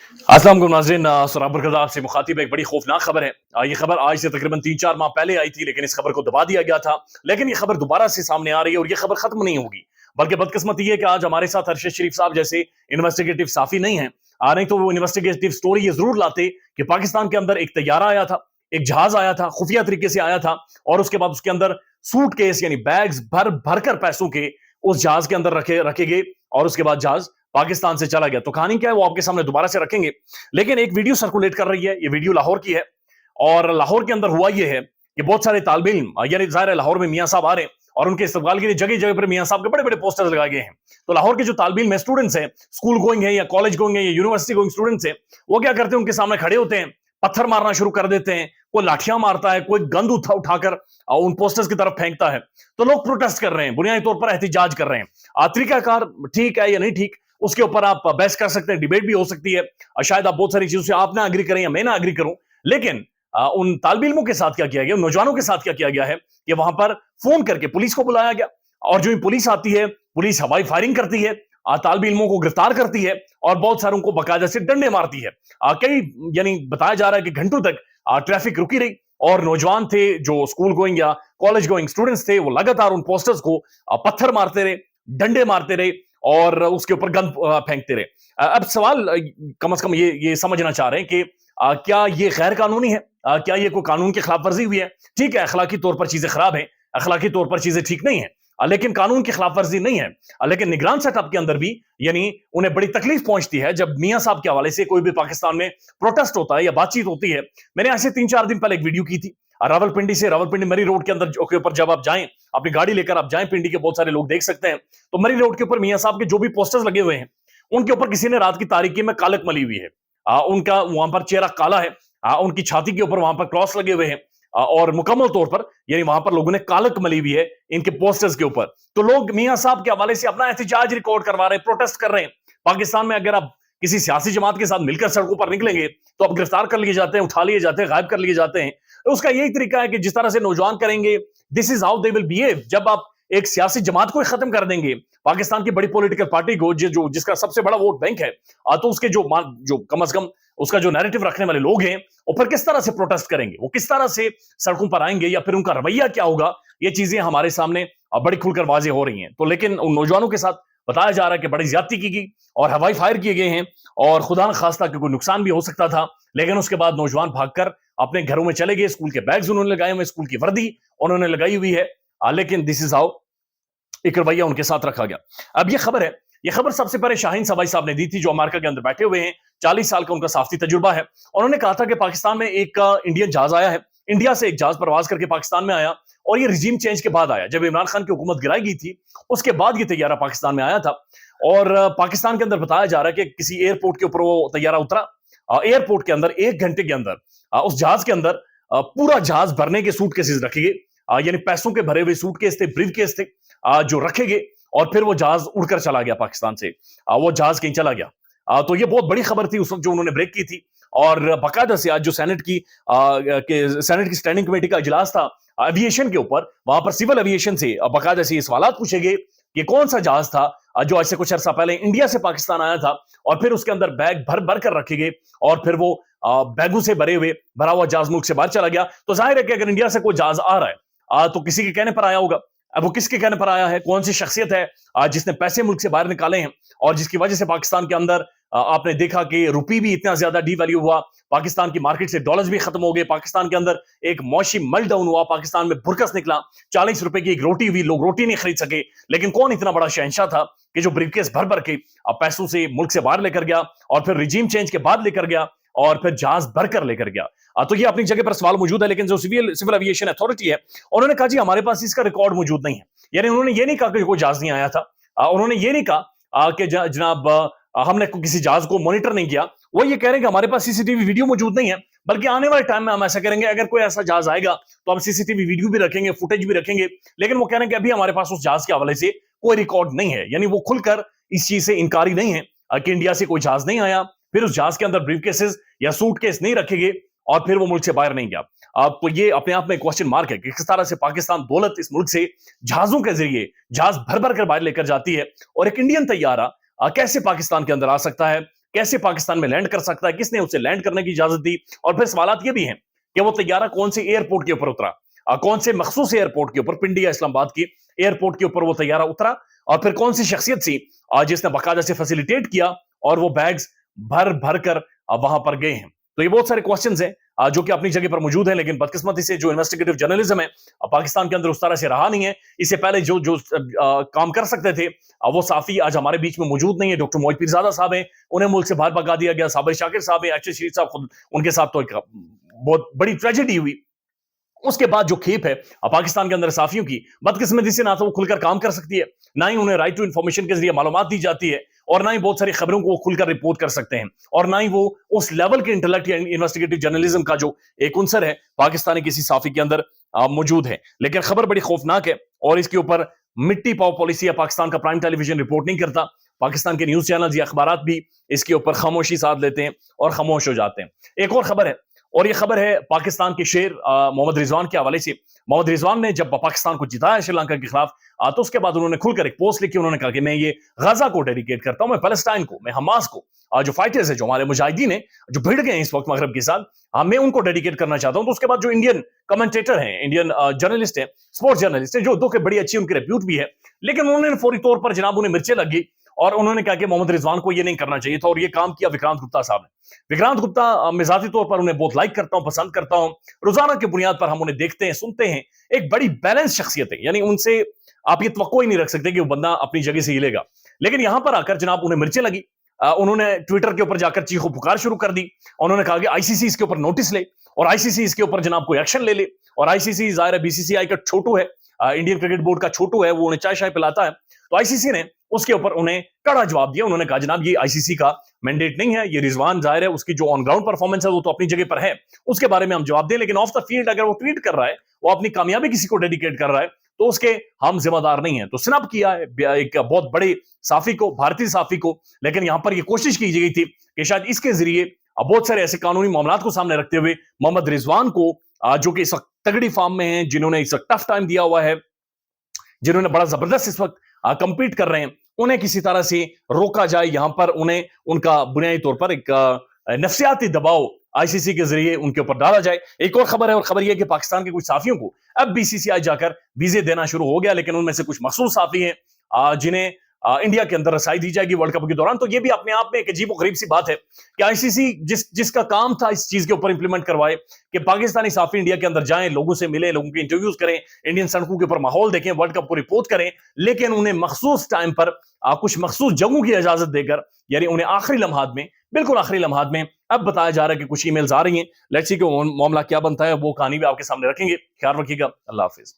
अस्सलाम वालेकुम नाज़रीन, सराबर ग़ज़ा आपसे मुखातिब एक बड़ी खौफनाक खबर है। ये खबर आज से तकरीबन 3-4 माह पहले आई थी, लेकिन इस खबर को दबा दिया गया था। लेकिन ये खबर दोबारा से सामने आ रही है और ये खबर खत्म नहीं होगी। बल्कि बदकिस्मती है कि आज हमारे साथ अरशद शरीफ साहब जैसे इन्वेस्टिगेटिव साफी नहीं है। नहीं तो वो इन्वेस्टिगेटिव स्टोरी ये जरूर लाते कि पाकिस्तान के अंदर एक तैयारा आया था, एक जहाज आया था, खुफिया तरीके से आया था, और उसके बाद उसके अंदर सूटकेस यानी बैग्स भर भर कर पैसों के उस जहाज के अंदर रखे रखे गए, और उसके बाद जहाज पाकिस्तान से चला गया। तो कहानी क्या है वो आपके सामने दोबारा से रखेंगे। लेकिन एक वीडियो सर्कुलेट कर रही है, ये वीडियो लाहौर की है, और लाहौर के अंदर हुआ ये है कि बहुत सारे तालिब इल्म, यानी जाहिर है लाहौर में मियां साहब आ रहे हैं और उनके इस्तकबाल के लिए जगह जगह पर मियां साहब के बड़े बड़े पोस्टर्स लगाए गए हैं। तो लाहौर के जो तालिब इल्म स्टूडेंट्स हैं, स्कूल गोइंग है या कॉलेज गोइंग है या यूनिवर्सिटी गोइंग स्टूडेंट्स हैं, वो क्या करते हैं, उनके सामने खड़े होते हैं, पत्थर मारना शुरू कर देते हैं, कोई लाठियां मारता है, कोई गंद उठाकर उन पोस्टर्स की तरफ फेंकता है। तो लोग प्रोटेस्ट कर रहे हैं, बुनियादी तौर पर एहतिजाज कर रहे हैं। तरीकाकार ठीक है या नहीं ठीक, उसके ऊपर आप बहस कर सकते हैं, डिबेट भी हो सकती है। शायद आप बहुत सारी चीजों से आप ना एग्री करें या मैं ना एग्री करूं, लेकिन उन तालिब इल्मों के साथ क्या किया गया, नौजवानों के साथ क्या किया गया है कि वहां पर फोन करके पुलिस को बुलाया गया, और जो पुलिस आती है, पुलिस हवाई फायरिंग करती है, तालिब इल्मों को गिरफ्तार करती है और बहुत सारों को बाकायदा से डंडे मारती है। कई यानी बताया जा रहा है कि घंटों तक ट्रैफिक रुकी रही, और नौजवान थे जो स्कूल गोइंग या कॉलेज गोइंग स्टूडेंट्स थे, वो लगातार उन पोस्टर्स को पत्थर मारते रहे, डंडे मारते रहे और उसके ऊपर गंद फेंकते रहे। अब सवाल कम से कम ये समझना चाह रहे हैं कि क्या ये गैर कानूनी है, क्या ये कोई कानून की खिलाफ वर्जी हुई है। ठीक है, अखलाकी तौर पर चीजें खराब है, अखलाकी तौर पर चीजें ठीक नहीं है, लेकिन कानून की खिलाफ वर्जी नहीं है। लेकिन निगरान सेटअप के अंदर भी यानी उन्हें बड़ी तकलीफ पहुंचती है जब मियां साहब के हवाले से कोई भी पाकिस्तान में प्रोटेस्ट होता है या बातचीत होती है। मैंने ऐसे 3-4 दिन पहले एक वीडियो की थी, रावलपिंडी मरी रोड के अंदर के ऊपर जब आप जाएं, अपनी गाड़ी लेकर आप जाएं, पिंडी के बहुत सारे लोग देख सकते हैं, तो मरी रोड के ऊपर मियां साहब के जो भी पोस्टर्स लगे हुए हैं, उनके ऊपर किसी ने रात की तारीकी में कालक मली हुई है। उनका वहां पर चेहरा काला है, उनकी छाती के ऊपर वहां पर क्रॉस लगे हुए हैं, और मुकम्मल तौर पर यानी वहां पर लोगों ने कालक मली हुई है इनके पोस्टर्स के ऊपर। तो लोग मियां साहब के हवाले से अपना एहतिजाज रिकॉर्ड करवा रहे हैं, प्रोटेस्ट कर रहे हैं। पाकिस्तान में अगर आप किसी सियासी जमात के साथ मिलकर सड़कों पर निकलेंगे तो आप गिरफ्तार कर लिए जाते हैं, उठा लिए जाते हैं, गायब कर लिए जाते हैं। तो उसका यही तरीका है कि जिस तरह से नौजवान करेंगे, this is how they will behave. जब आप एक सियासी जमात को खत्म कर देंगे, पाकिस्तान की बड़ी पॉलिटिकल पार्टी को जिसका सबसे बड़ा वोट बैंक है, तो उसके जो कम अज कम उसका जो नैरेटिव रखने वाले लोग हैं, वो फिर किस तरह से प्रोटेस्ट करेंगे, वो किस तरह से सड़कों पर आएंगे, या फिर उनका रवैया क्या होगा, ये चीजें हमारे सामने बड़ी खुलकर वाजे हो रही हैं। तो लेकिन उन नौजवानों के साथ बताया जा रहा है कि बड़ी ज्यादती की गई और हवाई फायर किए गए हैं, और खुदा न खास्ता कि कोई नुकसान भी हो सकता था, लेकिन उसके बाद नौजवान भागकर अपने घरों में चले गए। स्कूल के बैग्स उन्होंने लगाए हुए, स्कूल की वर्दी उन्होंने लगाई हुई है, लेकिन दिस इज हाउ एक रवैया उनके साथ रखा गया। अब ये खबर है, ये खबर सबसे पहले शाहीन सबाई साहब ने दी थी, जो अमेरिका के अंदर बैठे हुए हैं, 40 साल का उनका साफती तजुर्बा है। उन्होंने कहा था कि पाकिस्तान में एक इंडियन जहाज आया है, इंडिया से एक जहाज प्रवास करके पाकिस्तान में आया, और ये रिजीम चेंज के बाद आया, जब इमरान खान की हुकूमत गिराई गई थी उसके बाद ये तैयारा पाकिस्तान में आया था। और पाकिस्तान के अंदर बताया जा रहा है कि किसी एयरपोर्ट के ऊपर वो तैयारा उतरा, एयरपोर्ट के अंदर 1 घंटे के अंदर उस जहाज के अंदर पूरा जहाज भरने के सूटकेसेस रखे गए, यानी पैसों के भरे हुए सूटकेस थे, ब्रीफकेस थे, जो रखे गए, और फिर वो जहाज उड़कर चला गया पाकिस्तान से, वो जहाज कहीं चला गया। तो ये बहुत बड़ी खबर थी उस वक्त जो उन्होंने ब्रेक की थी, और बाकायदा से आज जो सेनेट की स्टैंडिंग कमेटी का इजलास था एविएशन के ऊपर, वहां पर सिविल एविएशन से बाकायदा से ये सवाल पूछे गए कि कौन सा जहाज था जो आज से कुछ अर्सा पहले इंडिया से पाकिस्तान आया था, और फिर उसके अंदर बैग भर भर कर रखे गए, और फिर वो बैगों से भरा हुआ जहाज मुल्क से बाहर चला गया। तो जाहिर है कि अगर इंडिया से कोई जहाज आ रहा है तो किसी के कहने पर आया होगा। अब वो किसके कहने पर आया है, कौन सी शख्सियत है जिसने पैसे मुल्क से बाहर निकाले हैं, और जिसकी वजह से पाकिस्तान के अंदर आपने देखा कि रुपी भी इतना ज्यादा डीवैल्यू हुआ, पाकिस्तान की मार्केट से डॉलर्स भी खत्म हो गए, पाकिस्तान के अंदर एक मौशी मेल्टडाउन हुआ, पाकिस्तान में भुरकस निकला, 40 रुपए की एक रोटी हुई, लोग रोटी नहीं खरीद सके। लेकिन कौन इतना बड़ा शहंशाह था कि जो ब्रीफकेस भर भर के पैसों से मुल्क से बाहर लेकर गया, और फिर रिजीम चेंज के बाद लेकर गया, और फिर जहाज भरकर लेकर गया। तो ये अपनी जगह पर सवाल मौजूद है, लेकिन जो सिविल एविएशन अथॉरिटी है, उन्होंने कहा जी हमारे पास इसका रिकॉर्ड मौजूद नहीं है। यानी उन्होंने ये नहीं कहा कि कोई जहाज नहीं आया था, उन्होंने ये नहीं कहा कि जनाब हमने किसी जहाज को मॉनिटर नहीं किया। वो ये कह रहे हैं कि हमारे पास सीसीटीवी वीडियो मौजूद नहीं है, बल्कि आने वाले टाइम में हम ऐसा करेंगे, अगर कोई ऐसा जहाज आएगा तो हम सीसीटीवी वीडियो भी रखेंगे, फुटेज भी रखेंगे। लेकिन वो कह रहे हैं कि अभी हमारे पास उस जहाज के हवाले से कोई रिकॉर्ड नहीं है। यानी वो खुलकर इस चीज से इनकारी नहीं है कि इंडिया से कोई जहाज नहीं आया, फिर उस जहाज के अंदर ब्रीफकेसेस या सूटकेस नहीं रखे गए, और फिर वो मुल्क से बाहर नहीं गया। तो ये अपने आप में एक क्वेश्चन मार्क है कि किस तरह से पाकिस्तान दौलत इस मुल्क से जहाजों के जरिए जहाज भर भर कर बाहर लेकर जाती है, और एक इंडियन तैयारा कैसे पाकिस्तान के अंदर आ सकता है, कैसे पाकिस्तान में लैंड कर सकता है, किसने उसे लैंड करने की इजाजत दी, और फिर सवालात ये भी हैं कि वो तैयारा कौन से एयरपोर्ट के ऊपर उतरा, कौन से मखसूस एयरपोर्ट के ऊपर, पिंडी या इस्लामाबाद की एयरपोर्ट के ऊपर वो तैयारा उतरा, और फिर कौन सी शख्सियत थी जिसने बाकायदा से फैसिलिटेट किया और वो बैग्स भर भर कर वहां पर गए हैं। तो ये बहुत सारे क्वेश्चंस हैं जो कि अपनी जगह पर मौजूद हैं, लेकिन बदकिस्मती से जो इन्वेस्टिगेटिव जर्नलिज्म है पाकिस्तान के अंदर उस तरह से रहा नहीं है। इससे पहले जो जो काम कर सकते थे वो साफी आज हमारे बीच में मौजूद नहीं है। डॉक्टर मोहित पीरजादा साहब हैं, उन्हें मुल्क से बाहर भगा दिया गया। साबिर शाकिर साहब हैं, एच शरीफ साहब खुद, उनके साथ तो एक बहुत बड़ी ट्रेजेडी हुई। उसके बाद जो खेप है पाकिस्तान के अंदर साफियों की, बदकिस्मती से ना तो वो खुलकर काम कर सकती है, ना ही उन्हें राइट टू इंफॉर्मेशन के जरिए मालूमात दी जाती है, और ना ही बहुत सारी खबरों को वो खुलकर रिपोर्ट कर सकते हैं, और ना ही वो उस लेवल के इंटेलेक्ट या इन्वेस्टिगेटिव जर्नलिज्म का जो एक उनसर है पाकिस्तानी किसी साफी के अंदर मौजूद है। लेकिन खबर बड़ी खौफनाक है, और इसके ऊपर मिट्टी पाव पॉलिसी या पाकिस्तान का प्राइम टेलीविजन रिपोर्ट नहीं करता। पाकिस्तान के न्यूज चैनल या अखबार भी इसके ऊपर खामोशी साध लेते हैं और खामोश हो जाते हैं। एक और खबर है, और ये खबर है पाकिस्तान के शेर मोहम्मद रिजवान के हवाले से। मोहम्मद रिजवान ने जब पाकिस्तान को जिताया श्रीलंका के खिलाफ, तो उसके बाद उन्होंने खुलकर एक पोस्ट लिखी। उन्होंने कहा कि मैं ये गजा को डेडिकेट करता हूं, मैं पैलेस्टाइन को, मैं हमास को, जो फाइटर्स है, जो हमारे मुजाहिदीन है, जो भिड़ गए हैं इस वक्त मगरब के साथ, मैं उनको डेडिकेट करना चाहता हूं। तो उसके बाद जो इंडियन कमेंटेटर हैं, इंडियन जर्नलिस्ट है, स्पोर्ट्स जर्नलिस्ट है, जो दो के बड़ी अच्छी उनकी रेप्यूट भी है, लेकिन उन्होंने फौरी तौर पर जनाब उन्हें मिर्चें लगी और उन्होंने कहा कि मोहम्मद रिजवान को ये नहीं करना चाहिए था, और ये काम किया विक्रांत गुप्ता साहब ने। विक्रांत गुप्ता मैं जाती तौर पर उन्हें बहुत लाइक करता हूं, पसंद करता हूं। रोजाना की बुनियाद पर हम उन्हें देखते हैं, सुनते हैं। एक बड़ी बैलेंस शख्सियत है, यानी उनसे आप ये तवक्को ही नहीं रख सकते कि वो बंदा अपनी जगह से हिलेगा। लेकिन यहां पर आकर जनाब उन्हें मिर्चें लगी। उन्होंने ट्विटर के ऊपर जाकर चीखो पुकार शुरू कर दी। उन्होंने कहा कि आईसीसी इसके ऊपर नोटिस ले, और आईसीसी इसके ऊपर जनाब कोई एक्शन ले ले। और आईसीसी जाहिर है बीसीसीआई का छोटू है, इंडियन क्रिकेट बोर्ड का छोटू है, वो उन्हें चाय शाय पिलाता है। तो आईसीसी ने उसके ऊपर उन्हें कड़ा जवाब दिया। उन्होंने कहा जनाब ये आईसीसी का मैंडेट नहीं है, ये रिजवान जाहिर है उसकी जो ऑन ग्राउंड परफॉर्मेंस है वो तो अपनी जगह पर है, उसके बारे में हम जवाब दें, लेकिन ऑफ द फील्ड अगर वो ट्वीट कर रहा है, वो अपनी कामयाबी किसी को डेडिकेट कर रहा है, तो उसके हम जिम्मेदार नहीं है। तो स्नैप किया है एक बहुत बड़े साफी को, भारतीय साफी को। लेकिन यहां पर यह कोशिश की गई थी कि शायद इसके जरिए बहुत सारे ऐसे कानूनी मामलात को सामने रखते हुए मोहम्मद रिजवान को, जो कि इस वक्त तगड़ी फॉर्म में हैं, जिन्होंने इस वक्त टफ टाइम दिया हुआ है, जिन्होंने बड़ा जबरदस्त इस वक्त कंपीट कर रहे हैं, उन्हें किसी तरह से रोका जाए। यहां पर उन्हें उनका बुनियादी तौर पर एक नफ्सियाती दबाव आईसीसी के जरिए उनके ऊपर डाला जाए। एक और खबर है, और खबर यह है कि पाकिस्तान के कुछ साफियों को अब बीसीसीआई जाकर वीजे देना शुरू हो गया, लेकिन उनमें से कुछ मखसूस साफी हैं जिन्हें इंडिया के अंदर रसाई दी जाएगी वर्ल्ड कप के दौरान। तो ये भी अपने आप में एक अजीब और गरीब सी बात है कि आईसीसी जिसका काम था इस चीज के ऊपर इंप्लीमेंट करवाए कि पाकिस्तानी साफी इंडिया के अंदर जाएं, लोगों से मिले, लोगों के इंटरव्यूज करें, इंडियन सड़कों के ऊपर माहौल देखें, वर्ल्ड कप को रिपोर्ट करें, लेकिन उन्हें मखसूस टाइम पर कुछ मखसूस जगहों की इजाजत देकर, यानी उन्हें आखिरी लम्हात में, बिल्कुल आखिरी लम्हात में अब बताया जा रहा है कि कुछ ईमेल्स आ रही हैं। लेट्स सी कि मामला क्या बनता है, वो कहानी भी आपके सामने रखेंगे। ख्याल रखिएगा। अल्लाह हाफिज।